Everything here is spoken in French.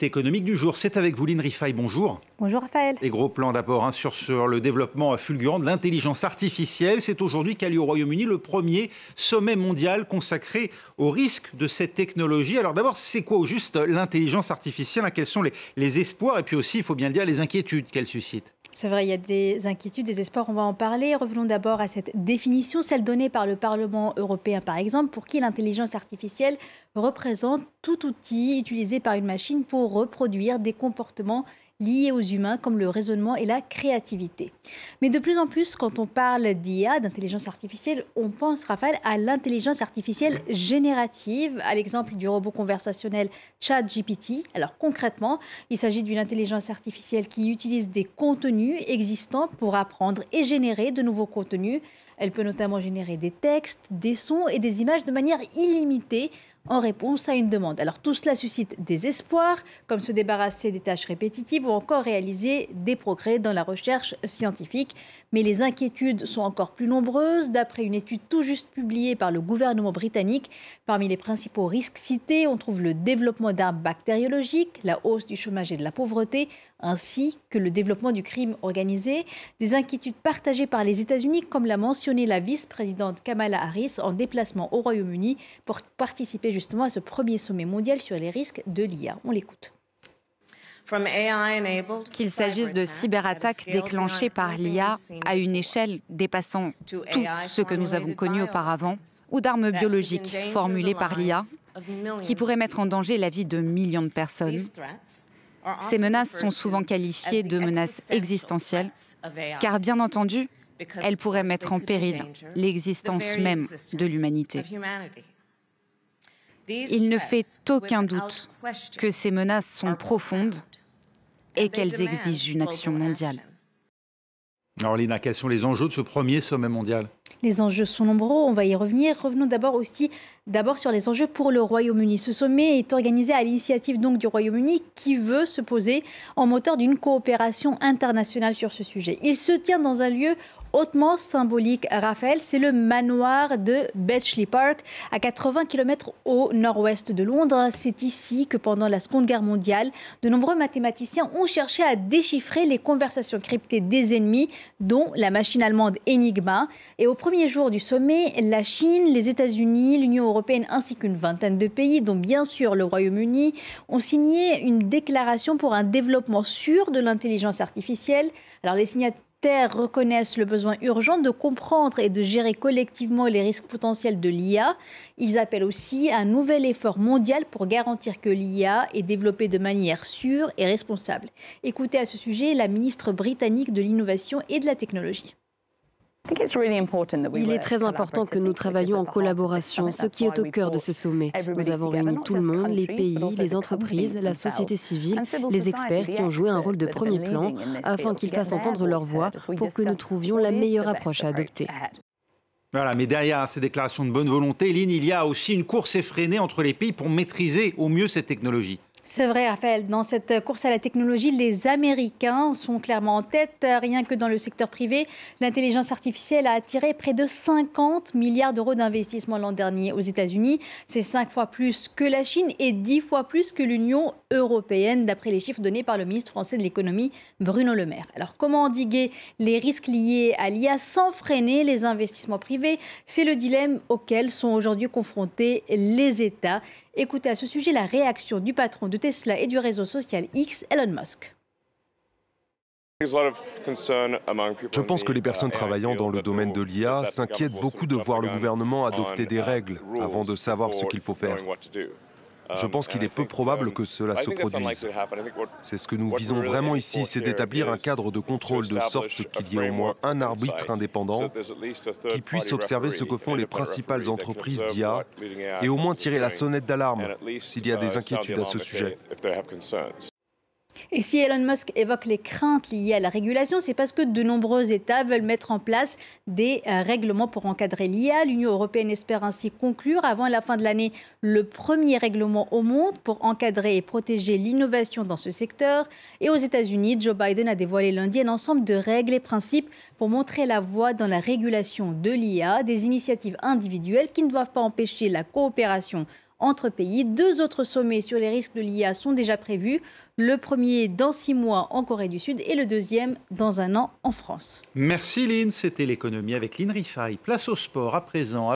Économique du jour, c'est avec vous Lynn Rifaille, bonjour. Bonjour Raphaël. Et gros plan d'abord sur le développement fulgurant de l'intelligence artificielle. C'est aujourd'hui qu'a lieu au Royaume-Uni le premier sommet mondial consacré au risque de cette technologie. Alors d'abord, c'est quoi au juste l'intelligence artificielle? Quels sont les espoirs et puis aussi, il faut bien le dire, les inquiétudes qu'elle suscite? C'est vrai, il y a des inquiétudes, des espoirs, on va en parler. Revenons d'abord à cette définition, celle donnée par le Parlement européen par exemple, pour qui l'intelligence artificielle représente tout outil utilisé par une machine pour reproduire des comportements liés aux humains comme le raisonnement et la créativité. Mais de plus en plus, quand on parle d'IA, d'intelligence artificielle, on pense, Raphaël, à l'intelligence artificielle générative, à l'exemple du robot conversationnel ChatGPT. Alors concrètement, il s'agit d'une intelligence artificielle qui utilise des contenus existants pour apprendre et générer de nouveaux contenus. Elle peut notamment générer des textes, des sons et des images de manière illimitée en réponse à une demande. Alors tout cela suscite des espoirs, comme se débarrasser des tâches répétitives ou encore réaliser des progrès dans la recherche scientifique. Mais les inquiétudes sont encore plus nombreuses. D'après une étude tout juste publiée par le gouvernement britannique, parmi les principaux risques cités, on trouve le développement d'armes bactériologiques, la hausse du chômage et de la pauvreté, ainsi que le développement du crime organisé. Des inquiétudes partagées par les États-Unis, comme l'a mentionné la vice-présidente Kamala Harris en déplacement au Royaume-Uni pour participer justement à ce premier sommet mondial sur les risques de l'IA. On l'écoute. Qu'il s'agisse de cyberattaques déclenchées par l'IA à une échelle dépassant tout ce que nous avons connu auparavant, ou d'armes biologiques formulées par l'IA qui pourraient mettre en danger la vie de millions de personnes. Ces menaces sont souvent qualifiées de menaces existentielles, car bien entendu, elles pourraient mettre en péril l'existence même de l'humanité. Il ne fait aucun doute que ces menaces sont profondes et qu'elles exigent une action mondiale. Alors Lina, quels sont les enjeux de ce premier sommet mondial? Les enjeux sont nombreux, on va y revenir. Revenons d'abord sur les enjeux pour le Royaume-Uni. Ce sommet est organisé à l'initiative donc du Royaume-Uni qui veut se poser en moteur d'une coopération internationale sur ce sujet. Il se tient dans un lieu hautement symbolique, Raphaël, c'est le manoir de Bletchley Park, à 80 km au nord-ouest de Londres. C'est ici que pendant la Seconde Guerre mondiale, de nombreux mathématiciens ont cherché à déchiffrer les conversations cryptées des ennemis, dont la machine allemande Enigma. Et au premier jour du sommet, la Chine, les États-Unis, l'Union européenne ainsi qu'une vingtaine de pays, dont bien sûr le Royaume-Uni, ont signé une déclaration pour un développement sûr de l'intelligence artificielle. Alors les signataires reconnaissent le besoin urgent de comprendre et de gérer collectivement les risques potentiels de l'IA. Ils appellent aussi à un nouvel effort mondial pour garantir que l'IA est développée de manière sûre et responsable. Écoutez à ce sujet la ministre britannique de l'Innovation et de la Technologie. Il est très important que nous travaillions en collaboration, ce qui est au cœur de ce sommet. Nous avons réuni tout le monde, les pays, les entreprises, la société civile, les experts qui ont joué un rôle de premier plan afin qu'ils fassent entendre leur voix pour que nous trouvions la meilleure approche à adopter. Voilà, mais derrière ces déclarations de bonne volonté, Lynn, il y a aussi une course effrénée entre les pays pour maîtriser au mieux cette technologie. C'est vrai, Raphaël. Dans cette course à la technologie, les Américains sont clairement en tête. Rien que dans le secteur privé, l'intelligence artificielle a attiré près de 50 milliards d'euros d'investissement l'an dernier aux États-Unis. C'est 5 fois plus que la Chine et 10 fois plus que l'Union européenne, d'après les chiffres donnés par le ministre français de l'économie, Bruno Le Maire. Alors, comment endiguer les risques liés à l'IA sans freiner les investissements privés? C'est le dilemme auquel sont aujourd'hui confrontés les États. Écoutez à ce sujet la réaction du patron de Tesla et du réseau social X, Elon Musk. Je pense que les personnes travaillant dans le domaine de l'IA s'inquiètent beaucoup de voir le gouvernement adopter des règles avant de savoir ce qu'il faut faire. Je pense qu'il est peu probable que cela se produise. C'est ce que nous visons vraiment ici, c'est d'établir un cadre de contrôle de sorte qu'il y ait au moins un arbitre indépendant qui puisse observer ce que font les principales entreprises d'IA et au moins tirer la sonnette d'alarme s'il y a des inquiétudes à ce sujet. Et si Elon Musk évoque les craintes liées à la régulation, c'est parce que de nombreux États veulent mettre en place des règlements pour encadrer l'IA. L'Union européenne espère ainsi conclure avant la fin de l'année le premier règlement au monde pour encadrer et protéger l'innovation dans ce secteur. Et aux États-Unis, Joe Biden a dévoilé lundi un ensemble de règles et principes pour montrer la voie dans la régulation de l'IA, des initiatives individuelles qui ne doivent pas empêcher la coopération entre pays. 2 autres sommets sur les risques de l'IA sont déjà prévus. Le premier dans 6 mois en Corée du Sud et le deuxième dans 1 an en France. Merci Lynn, c'était l'économie avec Lynn Rifaille. Place au sport à présent.